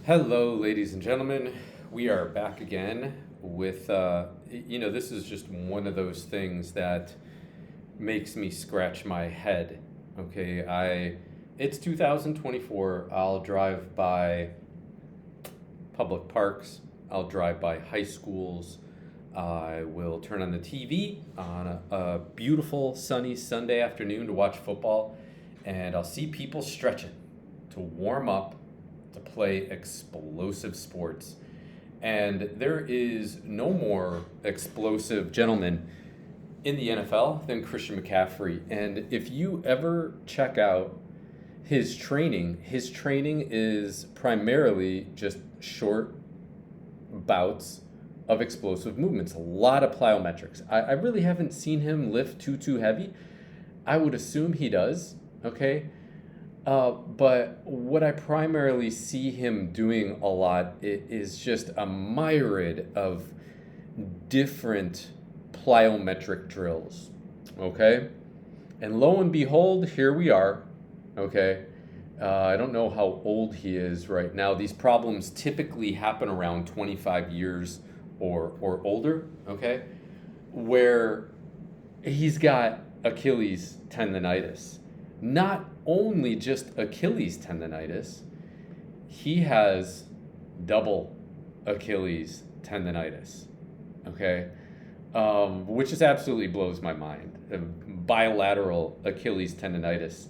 Hello, ladies and gentlemen. We are back again with, this is just one of those things that makes me scratch my head. It's 2024. I'll drive by public parks, I'll drive by high schools. I will turn on the TV on a beautiful sunny Sunday afternoon to watch football, and I'll see people stretching to warm up to play explosive sports. And there is no more explosive gentleman in the NFL than Christian McCaffrey. And if you ever check out his training is primarily just short bouts of explosive movements, a lot of plyometrics. I really haven't seen him lift too heavy. I would assume he does, okay? But what I primarily see him doing a lot is just a myriad of different plyometric drills, okay? And lo and behold, here we are, okay? I don't know how old he is right now. These problems typically happen around 25 years or older, okay? Where he's got Achilles tendinitis. Not only just Achilles tendinitis, he has double Achilles tendinitis, okay? Which just absolutely blows my mind. Bilateral Achilles tendinitis.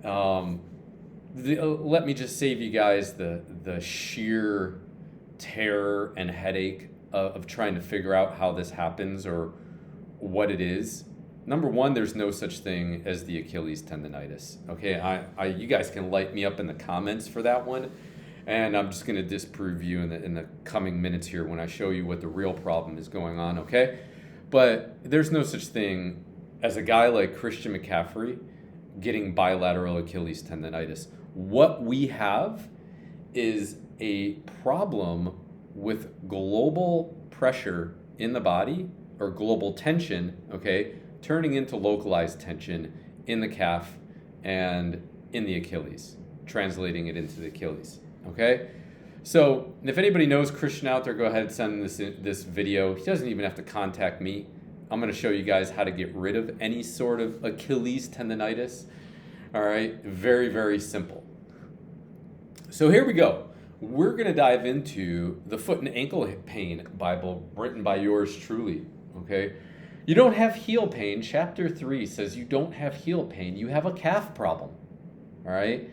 Let me just save you guys the sheer terror and headache of trying to figure out how this happens or what it is. Number one, there's no such thing as the Achilles tendinitis. Okay, you guys can light me up in the comments for that one, and I'm just going to disprove you in the coming minutes here when I show you what the real problem is going on. Okay, but there's no such thing as a guy like Christian McCaffrey getting bilateral Achilles tendinitis. What we have is a problem with global pressure in the body or global tension, okay, turning into localized tension in the calf and in the Achilles, translating it into the Achilles, okay? So if anybody knows Christian out there, go ahead and send this video. He doesn't even have to contact me. I'm gonna show you guys how to get rid of any sort of Achilles tendinitis, all right? Very, very simple. So here we go. We're gonna dive into the Foot and Ankle Pain Bible written by yours truly, okay? You don't have heel pain. Chapter 3 says you don't have heel pain. You have a calf problem. All right?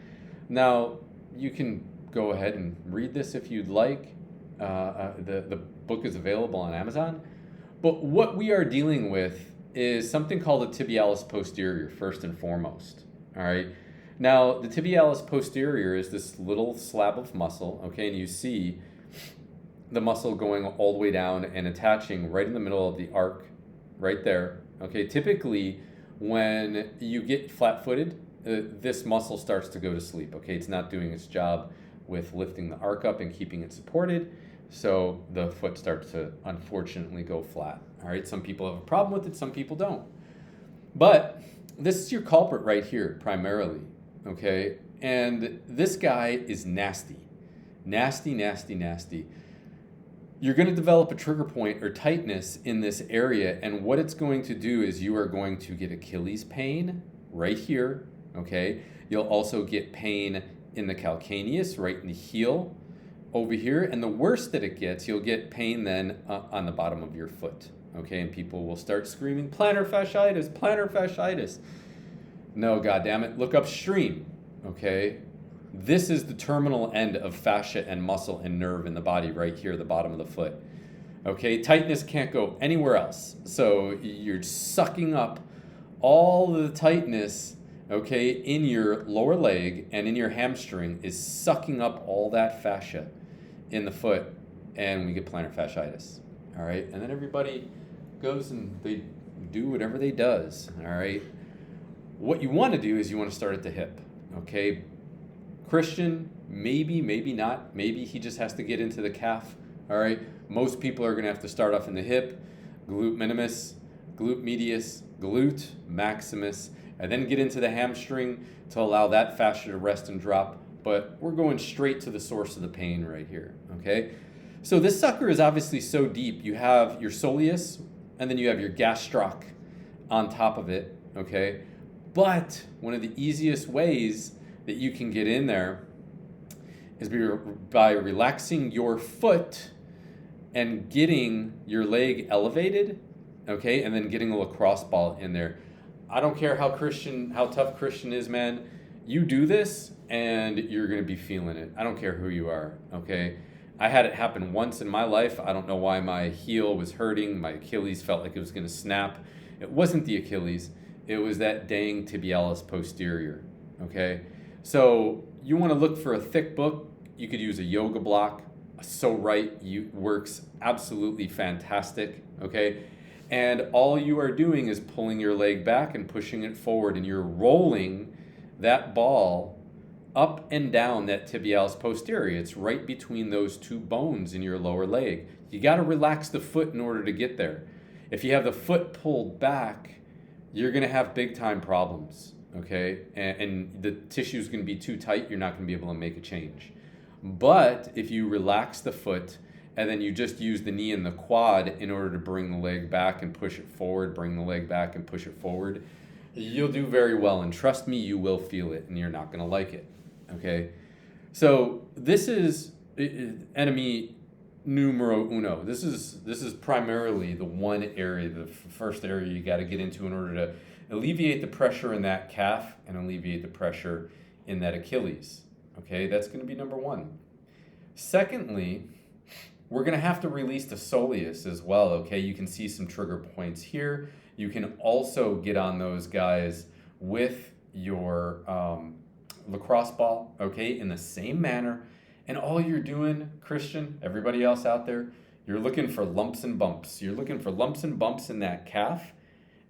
Now, you can go ahead and read this if you'd like. The book is available on Amazon. But what we are dealing with is something called the tibialis posterior, first and foremost. All right? Now, the tibialis posterior is this little slab of muscle, okay? And you see the muscle going all the way down and attaching right in the middle of the arc right there. Okay, typically when you get flat-footed, this muscle starts to go to sleep. Okay, it's not doing its job with lifting the arc up and keeping it supported, so the foot starts to unfortunately go flat. All right, some people have a problem with it, some people don't. But this is your culprit right here, primarily. Okay, and this guy is nasty. Nasty, nasty, nasty. You're going to develop a trigger point or tightness in this area, and what it's going to do is you are going to get Achilles pain right here, okay? You'll also get pain in the calcaneus, right in the heel over here, and the worse that it gets, you'll get pain then on the bottom of your foot, okay? And people will start screaming, plantar fasciitis, plantar fasciitis. No, goddammit, look upstream, okay? This is the terminal end of fascia and muscle and nerve in the body right here, the bottom of the foot. Okay, tightness can't go anywhere else. So you're sucking up all the tightness, okay, in your lower leg and in your hamstring is sucking up all that fascia in the foot, and we get plantar fasciitis. All right, and then everybody goes and they do whatever they does. All right, what you want to do is you want to start at the hip. Okay. Christian, maybe, maybe not. Maybe he just has to get into the calf. All right. Most people are going to have to start off in the hip, glute minimus, glute medius, glute maximus, and then get into the hamstring to allow that fascia to rest and drop but we're going straight to the source of the pain right here, okay? So this sucker is obviously so deep. You have your soleus, and then you have your gastroc on top of it, okay? But one of the easiest ways that you can get in there is by relaxing your foot and getting your leg elevated, okay? And then getting a lacrosse ball in there. I don't care how tough Christian is, man. You do this and you're gonna be feeling it. I don't care who you are, okay? I had it happen once in my life. I don't know why my heel was hurting. My Achilles felt like it was gonna snap. It wasn't the Achilles. It was that dang tibialis posterior, okay? So you wanna look for a thick book. You could use a yoga block. So right works absolutely fantastic, okay? And all you are doing is pulling your leg back and pushing it forward, and you're rolling that ball up and down that tibialis posterior. It's right between those two bones in your lower leg. You got to relax the foot in order to get there. If you have the foot pulled back, you're going to have big time problems, okay? And the tissue is going to be too tight. You're not going to be able to make a change. But if you relax the foot and then you just use the knee and the quad in order to bring the leg back and push it forward, bring the leg back and push it forward, you'll do very well. And trust me, you will feel it and you're not going to like it, okay? So this is enemy numero uno. This is primarily the one area, the first area you got to get into in order to alleviate the pressure in that calf and alleviate the pressure in that Achilles. Okay, that's going to be number one. Secondly, we're going to have to release the soleus as well. Okay, you can see some trigger points here. You can also get on those guys with your lacrosse ball, okay, in the same manner. And all you're doing, Christian, everybody else out there, you're looking for lumps and bumps. You're looking for lumps and bumps in that calf,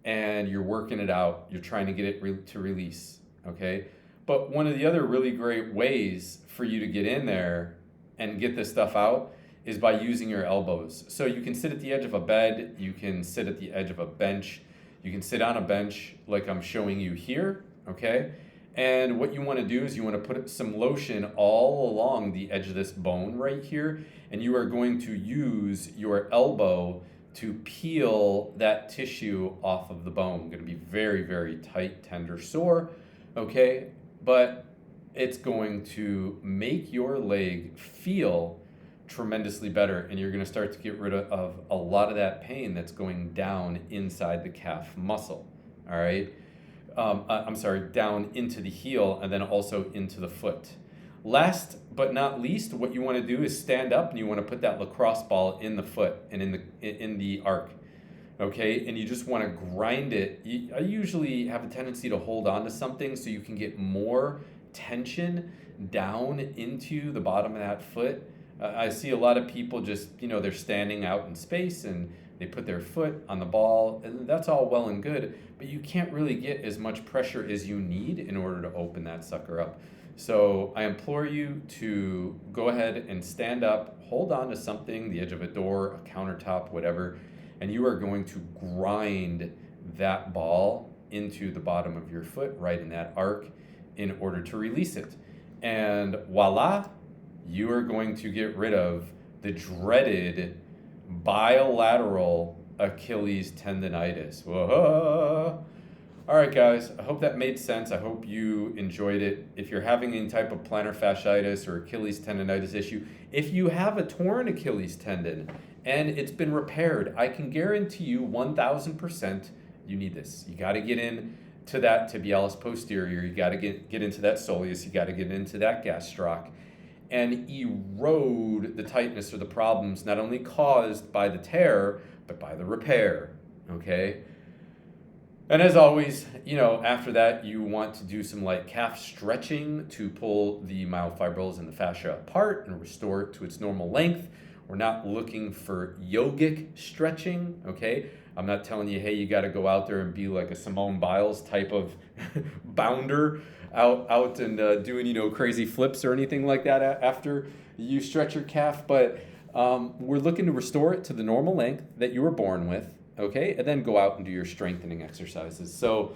and you're working it out. You're trying to get it to release, okay? But one of the other really great ways for you to get in there and get this stuff out is by using your elbows. So you can sit at the edge of a bed, you can sit at the edge of a bench, you can sit on a bench like I'm showing you here, okay? And what you want to do is you want to put some lotion all along the edge of this bone right here, and you are going to use your elbow to peel that tissue off of the bone. Going to be very, very tight, tender, sore, okay? But it's going to make your leg feel tremendously better, and you're going to start to get rid of a lot of that pain that's going down inside the calf muscle, all right? Down into the heel and then also into the foot. Last but not least, what you want to do is stand up and you want to put that lacrosse ball in the foot and in the arc, okay? And you just want to grind it. I usually have a tendency to hold on to something so you can get more tension down into the bottom of that foot. I see a lot of people just, they're standing out in space and they put their foot on the ball, and that's all well and good, but you can't really get as much pressure as you need in order to open that sucker up. So I implore you to go ahead and stand up, hold on to something, the edge of a door, a countertop, whatever, and you are going to grind that ball into the bottom of your foot, right in that arc, in order to release it. And voila, you are going to get rid of the dreaded bilateral Achilles tendinitis. Whoa. All right, guys, I hope that made sense. I hope you enjoyed it. If you're having any type of plantar fasciitis or Achilles tendinitis issue, if you have a torn Achilles tendon and it's been repaired, I can guarantee you 1,000% you need this. You got to get in to that tibialis posterior. You got to get into that soleus. You got to get into that gastroc and erode the tightness or the problems not only caused by the tear, but by the repair, okay? And as always, after that, you want to do some light calf stretching to pull the myofibrils and the fascia apart and restore it to its normal length. We're not looking for yogic stretching, okay? I'm not telling you, hey, you got to go out there and be like a Simone Biles type of bounder out and doing, crazy flips or anything like that after you stretch your calf. But we're looking to restore it to the normal length that you were born with, okay? And then go out and do your strengthening exercises. So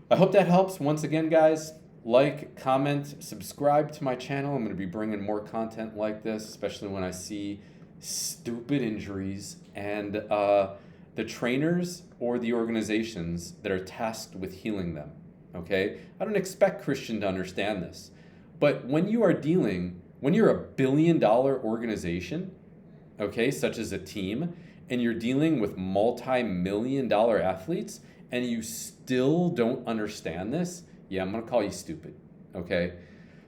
I hope that helps. Once again, guys, like, comment, subscribe to my channel. I'm going to be bringing more content like this, especially when I see stupid injuries and the trainers or the organizations that are tasked with healing them. Okay? I don't expect Christian to understand this. But when you're a $1 billion organization, okay, such as a team, and you're dealing with multi-million-dollar athletes, and you still don't understand this, yeah, I'm gonna call you stupid, okay?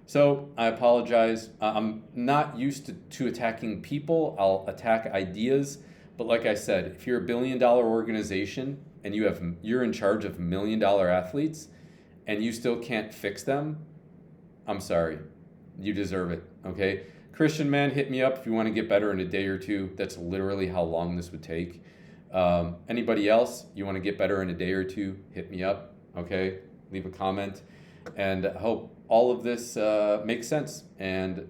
So I apologize. I'm not used to attacking people. I'll attack ideas. But like I said, if you're a $1 billion organization and you're in charge of $1 million athletes and you still can't fix them, I'm sorry. You deserve it, okay? Christian man, hit me up if you want to get better in a day or two. That's literally how long this would take. Anybody else, you want to get better in a day or two, hit me up, okay? Leave a comment. And I hope all of this makes sense. And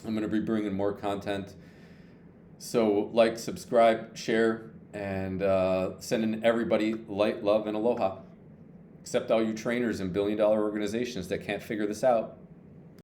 I'm going to be bringing more content. So like, subscribe, share, and sending everybody light, love, and aloha. Except all you trainers and $1 billion organizations that can't figure this out.